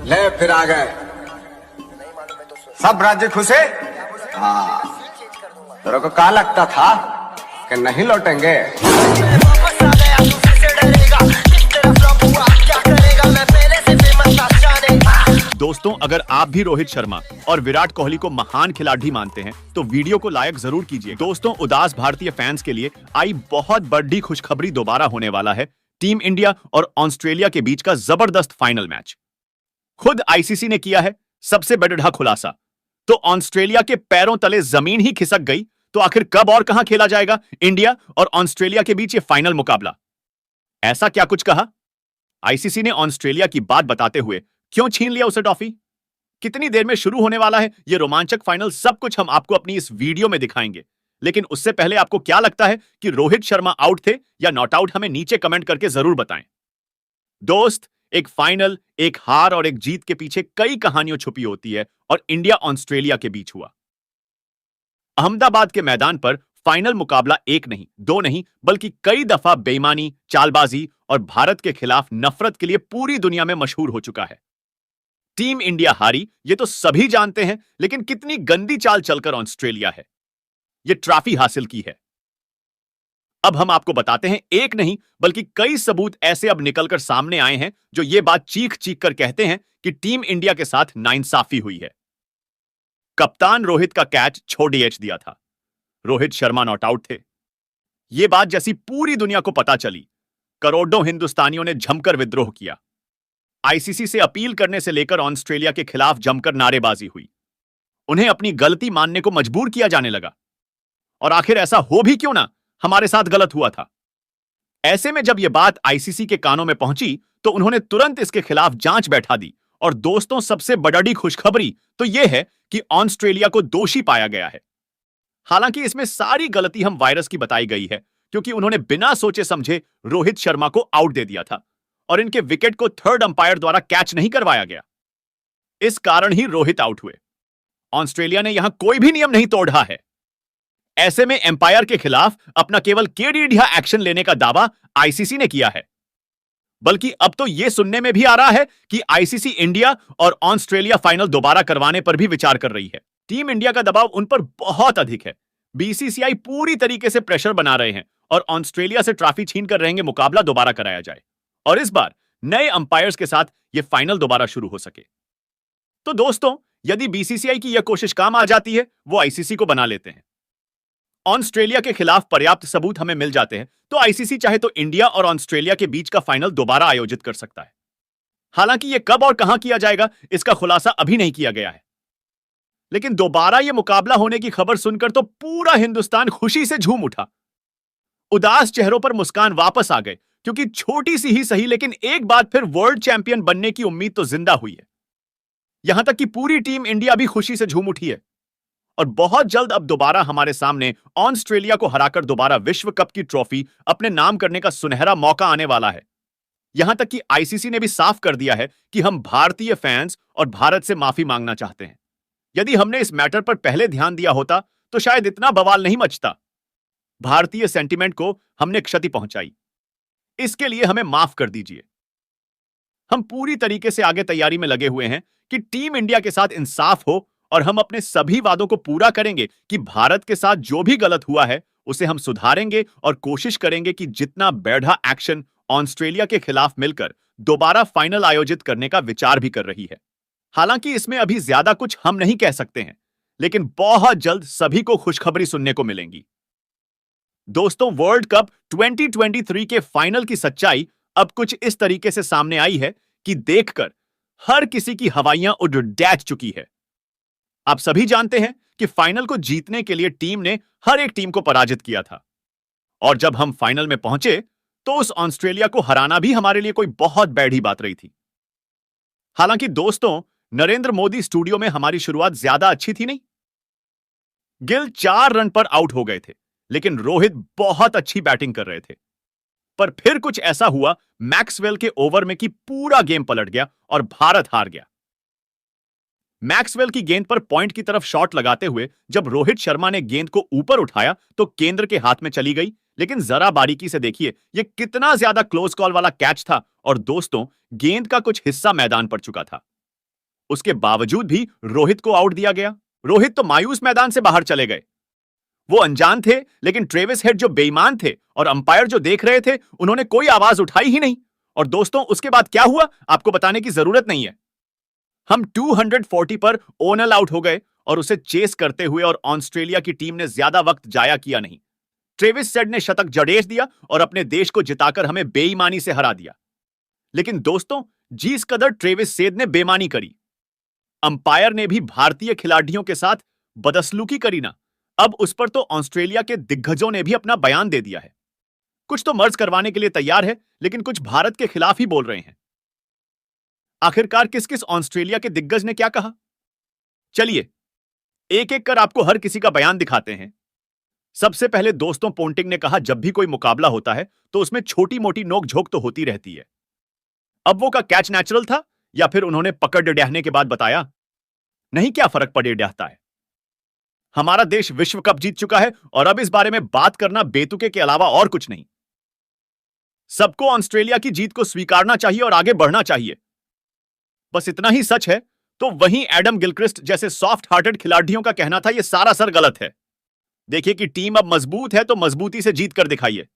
ले फिर आ गए। सब राज्य खुश है। हाँ, तेरे को क्या लगता था कि नहीं लौटेंगे? दोस्तों, अगर आप भी रोहित शर्मा और विराट कोहली को महान खिलाड़ी मानते हैं तो वीडियो को लाइक जरूर कीजिए। दोस्तों, उदास भारतीय फैंस के लिए आई बहुत बड़ी खुशखबरी दोबारा होने वाला है। टीम इंडिया और ऑस्ट्रेलिया के बीच का जबरदस्त फाइनल मैच। खुद आईसीसी ने किया है सबसे बड़ा खुलासा। तो ऑस्ट्रेलिया के पैरों तले जमीन ही खिसक गई, तो आखिर कब और कहां खेला जाएगा इंडिया और ऑस्ट्रेलिया के बीच ये फाइनल मुकाबला? ऐसा क्या कुछ कहा? आईसीसी ने ऑस्ट्रेलिया की बात बताते हुए क्यों छीन लिया उसे ट्रॉफी? कितनी देर में शुरू होने वाला है यह रोमांचक फाइनल? सब कुछ हम आपको अपनी इस वीडियो में दिखाएंगे। लेकिन उससे पहले आपको क्या लगता है कि रोहित शर्मा आउट थे या नॉट आउट? हमें नीचे कमेंट करके जरूर बताएं। दोस्त, एक फाइनल, एक हार और एक जीत के पीछे कई कहानियां छुपी होती है और इंडिया ऑस्ट्रेलिया के बीच हुआ। अहमदाबाद के मैदान पर फाइनल मुकाबला एक नहीं, दो नहीं, बल्कि कई दफा बेईमानी, चालबाजी और भारत के खिलाफ नफरत के लिए पूरी दुनिया में मशहूर हो चुका है। टीम इंडिया हारी, ये तो सभी जानते हैं, लेकिन कितनी गंदी चाल चलकर ऑस्ट्रेलिया है ये ट्रॉफी हासिल की है। अब हम आपको बताते हैं, एक नहीं बल्कि कई सबूत ऐसे अब निकलकर सामने आए हैं जो ये बात चीख चीख कर कहते हैं कि टीम इंडिया के साथ नाइंसाफी हुई है। कप्तान रोहित का कैच छोड़ डीएच दिया था। रोहित शर्मा नॉट आउट थे। यह बात जैसी पूरी दुनिया को पता चली, करोड़ों हिंदुस्तानियों ने जमकर विद्रोह किया। आईसीसी से अपील करने से लेकर ऑस्ट्रेलिया के खिलाफ जमकर नारेबाजी हुई। उन्हें अपनी गलती मानने को मजबूर किया जाने लगा। और आखिर ऐसा हो भी क्यों ना, हमारे साथ गलत हुआ था। ऐसे में जब यह बात आईसीसी के कानों में पहुंची तो उन्होंने तुरंत इसके खिलाफ जांच बैठा दी। और दोस्तों, सबसे बड़ी खुशखबरी तो यह है कि ऑस्ट्रेलिया को दोषी पाया गया है। हालांकि इसमें सारी गलती हम वायरस की बताई गई है, क्योंकि उन्होंने बिना सोचे समझे रोहित शर्मा को आउट दे दिया था और इनके विकेट को थर्ड अंपायर द्वारा कैच नहीं करवाया गया। इस कारण ही रोहित आउट हुए। ऑस्ट्रेलिया ने यहां कोई भी नियम नहीं तोड़ा है। ऐसे में एम्पायर के खिलाफ अपना केवल केडिया एक्शन लेने का दावा आईसीसी ने किया है। बल्कि अब तो यह सुनने में भी आ रहा है कि आईसीसी इंडिया और ऑस्ट्रेलिया फाइनल दोबारा करवाने पर भी विचार कर रही है। टीम इंडिया का दबाव उन पर बहुत अधिक है। बीसीसीआई पूरी तरीके से प्रेशर बना रहे हैं और ऑस्ट्रेलिया से ट्रॉफी छीन कर रहेंगे मुकाबला दोबारा कराया जाए और इस बार नए अंपायर्स के साथ यह फाइनल दोबारा शुरू हो सके। तो दोस्तों, यदि बीसीसीआई की यह कोशिश काम आ जाती है, वो आईसीसी को बना लेते हैं, ऑस्ट्रेलिया के खिलाफ पर्याप्त सबूत हमें मिल जाते हैं, तो आईसीसी चाहे तो इंडिया और ऑस्ट्रेलिया के बीच का फाइनल दोबारा आयोजित कर सकता है। हालांकि यह कब और कहां किया जाएगा, इसका खुलासा अभी नहीं किया गया है। लेकिन दोबारा यह मुकाबला होने की खबर सुनकर तो पूरा हिंदुस्तान खुशी से झूम उठा। उदास चेहरों पर मुस्कान वापस आ गए, क्योंकि छोटी सी ही सही लेकिन एक बार फिर वर्ल्ड चैंपियन बनने की उम्मीद तो जिंदा हुई है। यहां तक कि पूरी टीम इंडिया भी खुशी से झूम उठी है और बहुत जल्द अब दोबारा हमारे सामने ऑस्ट्रेलिया को हराकर दोबारा विश्व कप की ट्रॉफी अपने नाम करने का सुनहरा मौका आने वाला है। यहां तक कि आईसीसी ने भी साफ कर दिया है कि हम भारतीय फैंस और भारत से माफी मांगना चाहते हैं। यदि हमने इस मैटर पर पहले ध्यान दिया होता तो शायद इतना बवाल नहीं मचता। भारतीय सेंटीमेंट को हमने क्षति पहुंचाई, इसके लिए हमें माफ कर दीजिए। हम पूरी तरीके से आगे तैयारी में लगे हुए हैं कि टीम इंडिया के साथ इंसाफ हो और हम अपने सभी वादों को पूरा करेंगे कि भारत के साथ जो भी गलत हुआ है उसे हम सुधारेंगे और कोशिश करेंगे कि जितना बेढ़ा एक्शन ऑस्ट्रेलिया के खिलाफ मिलकर दोबारा फाइनल आयोजित करने का विचार भी कर रही है। हालांकि इसमें अभी ज्यादा कुछ हम नहीं कह सकते हैं, लेकिन बहुत जल्द सभी को खुशखबरी सुनने को मिलेंगी। दोस्तों, वर्ल्ड कप 2023 के फाइनल की सच्चाई अब कुछ इस तरीके से सामने आई है कि देखकर हर किसी की हवाइयां उड़ डैच चुकी है। आप सभी जानते हैं कि फाइनल को जीतने के लिए टीम ने हर एक टीम को पराजित किया था और जब हम फाइनल में पहुंचे तो उस ऑस्ट्रेलिया को हराना भी हमारे लिए कोई बहुत बड़ी बात रही थी। हालांकि दोस्तों, नरेंद्र मोदी स्टूडियो में हमारी शुरुआत ज्यादा अच्छी थी नहीं। गिल 4 रन पर आउट हो गए थे, लेकिन रोहित बहुत अच्छी बैटिंग कर रहे थे। पर फिर कुछ ऐसा हुआ मैक्सवेल के ओवर में कि पूरा गेम पलट गया और भारत हार गया। मैक्सवेल की गेंद पर पॉइंट की तरफ शॉट लगाते हुए जब रोहित शर्मा ने गेंद को ऊपर उठाया तो केंद्र के हाथ में चली गई, लेकिन जरा बारीकी से देखिए यह कितना ज्यादा क्लोज कॉल वाला कैच था और दोस्तों, गेंद का कुछ हिस्सा मैदान पर चुका था। उसके बावजूद भी रोहित को आउट दिया गया। रोहित तो मायूस मैदान से बाहर चले गए। वो अनजान थे, लेकिन ट्रेविस हेड जो बेईमान थे और अंपायर जो देख रहे थे, उन्होंने कोई आवाज उठाई ही नहीं। और दोस्तों, उसके बाद क्या हुआ आपको बताने की जरूरत नहीं है। हम 240 पर ओनल आउट हो गए और उसे चेस करते हुए, और ऑस्ट्रेलिया की टीम ने ज्यादा वक्त जाया किया नहीं। ट्रेविस हेड ने शतक जड़ेश दिया और अपने देश को जिताकर हमें बेईमानी से हरा दिया। लेकिन दोस्तों, जिस कदर ट्रेविस हेड ने बेईमानी करी, अंपायर ने भी भारतीय खिलाड़ियों के साथ बदसलूकी करी ना। अब उस पर तो ऑस्ट्रेलिया के दिग्गजों ने भी अपना बयान दे दिया है। कुछ तो मर्ज करवाने के लिए तैयार है, लेकिन कुछ भारत के खिलाफ ही बोल रहे हैं। आखिरकार किस किस ऑस्ट्रेलिया के दिग्गज ने क्या कहा, चलिए एक एक कर आपको हर किसी का बयान दिखाते हैं। सबसे पहले दोस्तों, पोंटिंग ने कहा जब भी कोई मुकाबला होता है तो उसमें छोटी मोटी नोक झोंक तो होती रहती है। अब वो का कैच नेचुरल था या फिर उन्होंने पकड़ डहने के बाद बताया, नहीं क्या फर्क पड़े डहता है। हमारा देश विश्व कप जीत चुका है और अब इस बारे में बात करना बेतुके के अलावा और कुछ नहीं। सबको ऑस्ट्रेलिया की जीत को स्वीकारना चाहिए और आगे बढ़ना चाहिए। बस इतना ही सच है। तो वहीं एडम गिलक्रिस्ट जैसे सॉफ्ट हार्टेड खिलाड़ियों का कहना था यह सरासर गलत है। देखिए कि टीम अब मजबूत है तो मजबूती से जीत कर दिखाइए।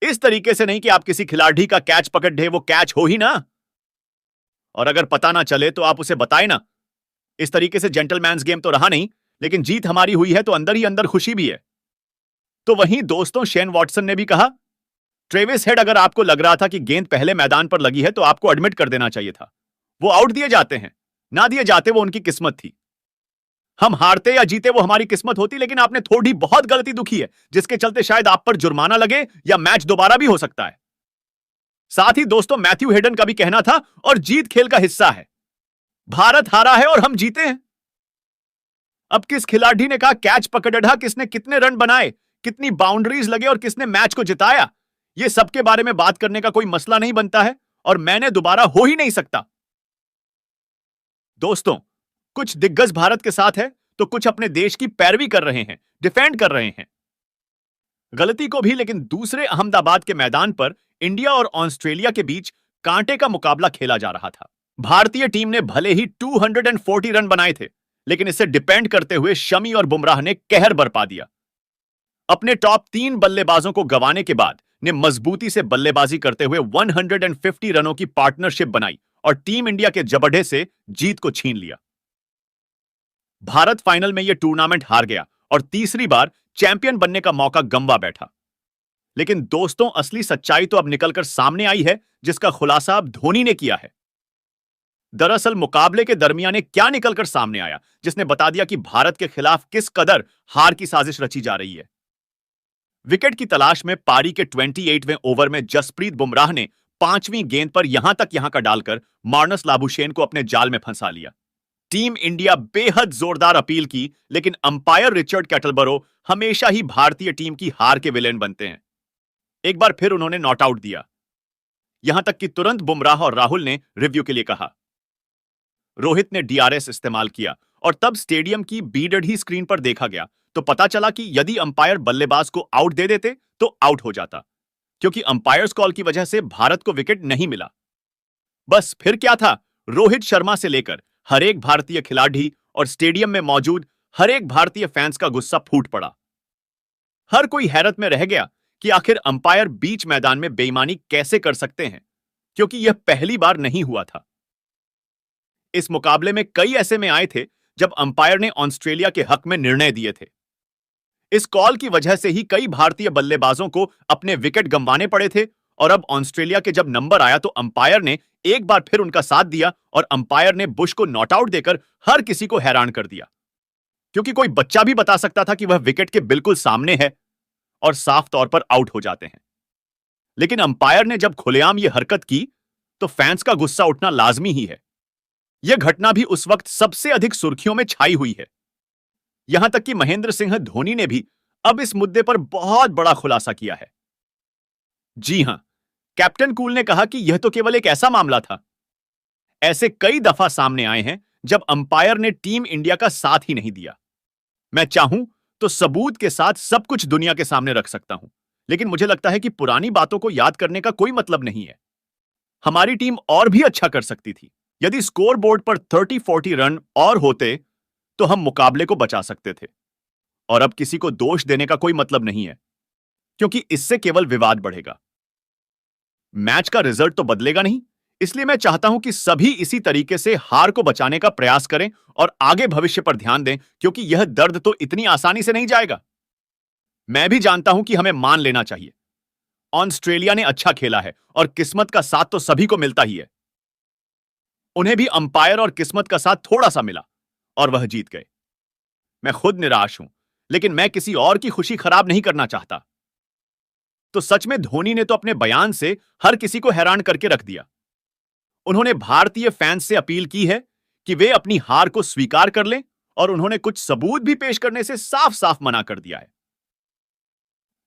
इस तरीके से नहीं कि आप किसी खिलाड़ी का कैच पकड़ ढे, वो कैच हो ही ना। और अगर पता ना चले तो आप उसे बताए ना। इस तरीके से जेंटलमैन्स गेम तो रहा नहीं, लेकिन जीत हमारी हुई है तो अंदर ही अंदर खुशी भी है। तो वहीं दोस्तों, शेन वॉटसन ने भी कहा, ट्रेविस हेड, अगर आपको लग रहा था कि गेंद पहले मैदान पर लगी है तो आपको एडमिट कर देना चाहिए था। वो आउट दिए जाते हैं, ना दिए जाते वो उनकी किस्मत थी। हम हारते या जीते वो हमारी किस्मत होती, लेकिन आपने थोड़ी बहुत गलती दुखी है, जिसके चलते शायद आप पर जुर्माना लगे या मैच दोबारा भी हो सकता है। साथ ही दोस्तों, मैथ्यू हेडन का भी कहना था, और जीत खेल का हिस्सा है। भारत हारा है और हम जीते हैं। अब किस खिलाड़ी ने कहा कैच पकड़ा, किसने कितने रन बनाए, कितनी बाउंड्रीज लगे और किसने मैच को जिताया, ये सबके बारे में बात करने का कोई मसला नहीं बनता है, और मैंने दोबारा हो ही नहीं सकता। दोस्तों, कुछ दिग्गज भारत के साथ है तो कुछ अपने देश की पैरवी कर रहे हैं, डिफेंड कर रहे हैं। गलती को भी, लेकिन दूसरे अहमदाबाद के मैदान पर इंडिया और ऑस्ट्रेलिया के बीच कांटे का मुकाबला खेला जा रहा था। भारतीय टीम ने भले ही 240 रन बनाए थे, लेकिन इसे डिपेंड करते हुए शमी और बुमराह ने कहर बरपा दिया। अपने टॉप 3 बल्लेबाजों को गंवाने के बाद ने मजबूती से बल्लेबाजी करते हुए 150 रनों की पार्टनरशिप बनाई और टीम इंडिया के जबड़े से जीत को छीन लिया। भारत फाइनल में यह टूर्नामेंट हार गया और तीसरी बार चैंपियन बनने का मौका गंवा बैठा। लेकिन दोस्तों, असली सच्चाई तो अब निकलकर सामने आई है, जिसका खुलासा अब धोनी ने किया है। दरअसल मुकाबले के दरमियान क्या निकलकर सामने आया, जिसने बता दिया कि भारत के खिलाफ किस कदर हार की साजिश रची जा रही है। विकेट की तलाश में पारी के 28वें ओवर में जसप्रीत बुमराह ने 5वीं गेंद पर यहां का डालकर मार्नस लाबुशेन को अपने जाल में फंसा लिया। टीम इंडिया बेहद जोरदार अपील की, लेकिन अंपायर रिचर्ड कैटलबरो हमेशा ही भारतीय टीम की हार के विलेन बनते हैं। एक बार फिर उन्होंने नॉट आउट दिया, यहां तक कि तुरंत बुमराह और राहुल ने रिव्यू के लिए कहा। रोहित ने डीआरएस इस्तेमाल किया और तब स्टेडियम की बीडड ही स्क्रीन पर देखा गया तो पता चला कि यदि अंपायर बल्लेबाज को आउट दे देते तो आउट हो जाता, क्योंकि अंपायर्स कॉल की वजह से भारत को विकेट नहीं मिला। बस फिर क्या था, रोहित शर्मा से लेकर हर एक भारतीय खिलाड़ी और स्टेडियम में मौजूद हर एक भारतीय फैंस का गुस्सा फूट पड़ा। हर कोई हैरत में रह गया कि आखिर अंपायर बीच मैदान में बेईमानी कैसे कर सकते हैं, क्योंकि यह पहली बार नहीं हुआ था। इस मुकाबले में कई ऐसे में आए थे जब अंपायर ने ऑस्ट्रेलिया के हक में निर्णय दिए थे। इस कॉल की वजह से ही कई भारतीय बल्लेबाजों को अपने विकेट गंवाने पड़े थे, और अब ऑस्ट्रेलिया के जब नंबर आया तो अंपायर ने एक बार फिर उनका साथ दिया और अंपायर ने बुश को नॉट आउट देकर हर किसी को हैरान कर दिया, क्योंकि कोई बच्चा भी बता सकता था कि वह विकेट के बिल्कुल सामने है और साफ तौर पर आउट हो जाते हैं। लेकिन अंपायर ने जब खुलेआम यह हरकत की तो फैंस का गुस्सा उठना लाजमी ही है। यह घटना भी उस वक्त सबसे अधिक सुर्खियों में छाई हुई है। यहां तक कि महेंद्र सिंह धोनी ने भी अब इस मुद्दे पर बहुत बड़ा खुलासा किया है। जी हां, कैप्टन कूल ने कहा कि यह तो केवल एक ऐसा मामला था। ऐसे कई दफा सामने आए हैं जब अंपायर ने टीम इंडिया का साथ ही नहीं दिया। मैं चाहूं तो सबूत के साथ सब कुछ दुनिया के सामने रख सकता हूं, लेकिन मुझे लगता है कि पुरानी बातों को याद करने का कोई मतलब नहीं है। हमारी टीम और भी अच्छा कर सकती थी। यदि स्कोर बोर्ड पर 30-40 रन और होते तो हम मुकाबले को बचा सकते थे। और अब किसी को दोष देने का कोई मतलब नहीं है, क्योंकि इससे केवल विवाद बढ़ेगा। मैच का रिजल्ट तो बदलेगा नहीं, इसलिए मैं चाहता हूं कि सभी इसी तरीके से हार को बचाने का प्रयास करें और आगे भविष्य पर ध्यान दें, क्योंकि यह दर्द तो इतनी आसानी से नहीं जाएगा। मैं भी जानता हूं कि हमें मान लेना चाहिए, ऑस्ट्रेलिया ने अच्छा खेला है और किस्मत का साथ तो सभी को मिलता ही है। उन्हें भी अंपायर और किस्मत का साथ थोड़ा सा मिला और वह जीत गए। मैं खुद निराश हूं, लेकिन मैं किसी और की खुशी खराब नहीं करना चाहता। तो सच में धोनी ने तो अपने बयान से हर किसी को हैरान करके रख दिया। उन्होंने भारतीय फैंस से अपील की है कि वे अपनी हार को स्वीकार कर लें, और उन्होंने कुछ सबूत भी पेश करने से साफ साफ मना कर दिया है।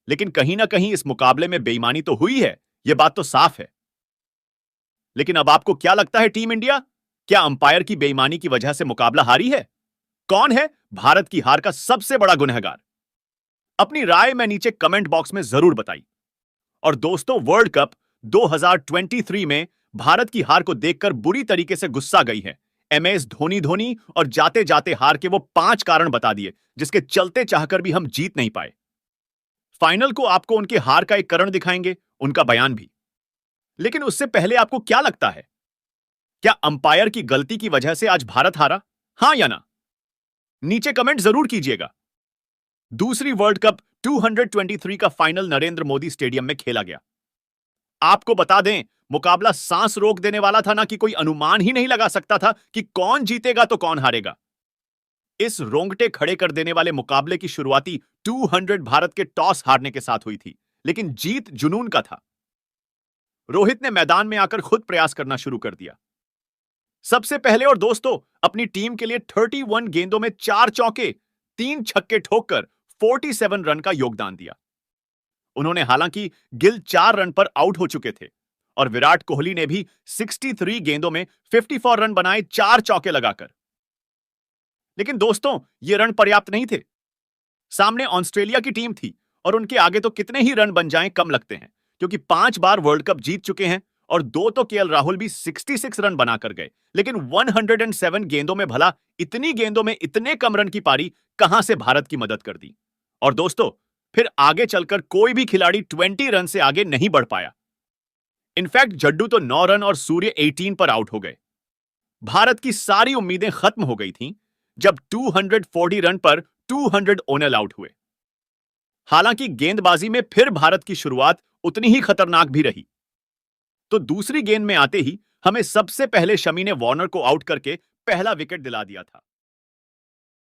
लेकिन कहीं ना कहीं इस मुकाबले में बेईमानी तो हुई है, यह बात तो साफ है। लेकिन अब आपको क्या लगता है टीम इंडिया, क्या अंपायर की बेईमानी की वजह से मुकाबला हारी है? कौन है भारत की हार का सबसे बड़ा गुनहगार? अपनी राय में नीचे कमेंट बॉक्स में जरूर बताइए। और दोस्तों, वर्ल्ड कप 2023 में भारत की हार को देखकर बुरी तरीके से गुस्सा गई है MS धोनी और जाते जाते हार के वो 5 कारण बता दिए जिसके चलते चाहकर भी हम जीत नहीं पाए। फाइनल को आपको उनके हार का एक कारण दिखाएंगे, उनका बयान भी। लेकिन उससे पहले आपको क्या लगता है, क्या अंपायर की गलती की वजह से आज भारत हारा? हां या ना? नीचे कमेंट जरूर कीजिएगा। दूसरी वर्ल्ड कप 223 का फाइनल नरेंद्र मोदी स्टेडियम में खेला गया। आपको बता दें, मुकाबला सांस रोक देने वाला था ना, कि कोई अनुमान ही नहीं लगा सकता था कि कौन जीतेगा तो कौन हारेगा। इस रोंगटे खड़े कर देने वाले मुकाबले की शुरुआती 200 भारत के टॉस हारने के साथ हुई थी, लेकिन जीत जुनून का था। रोहित ने मैदान में आकर खुद प्रयास करना शुरू कर दिया सबसे पहले, और दोस्तों अपनी टीम के लिए 31 गेंदों में 4 चौके 3 छक्के ठोककर 47 रन का योगदान दिया। उन्होंने हालांकि गिल 4 रन पर आउट हो चुके थे, और विराट कोहली ने भी 63 गेंदों में 54 रन बनाए 4 चौके लगाकर। लेकिन दोस्तों, ये रन पर्याप्त नहीं थे। सामने ऑस्ट्रेलिया की टीम थी, और उनके आगे तो कितने ही रन बन जाएं कम लगते हैं, क्योंकि 5 बार वर्ल्ड कप जीत चुके हैं, और 2 तो केएल राहुल भी 66 रन बनाकर गए। लेकिन 107 गेंदों में भला इतनी गेंदों में इतने कम रन की पारी कहां से भारत की मदद कर दी? और दोस्तों, फिर आगे चलकर कोई भी खिलाड़ी 20 रन से आगे नहीं बढ़ पाया। इनफैक्ट जड्डू तो 9 रन और सूर्य 18 पर आउट हो गए। भारत की सारी उम्मीदें खत्म हो गई थीं जब 240 रन पर 200 ओनल आउट हुए। हालांकि गेंदबाजी में फिर भारत की शुरुआत उतनी ही खतरनाक भी रही। तो दूसरी गेंद में आते ही हमें सबसे पहले शमी ने वार्नर को आउट करके पहला विकेट दिला दिया था।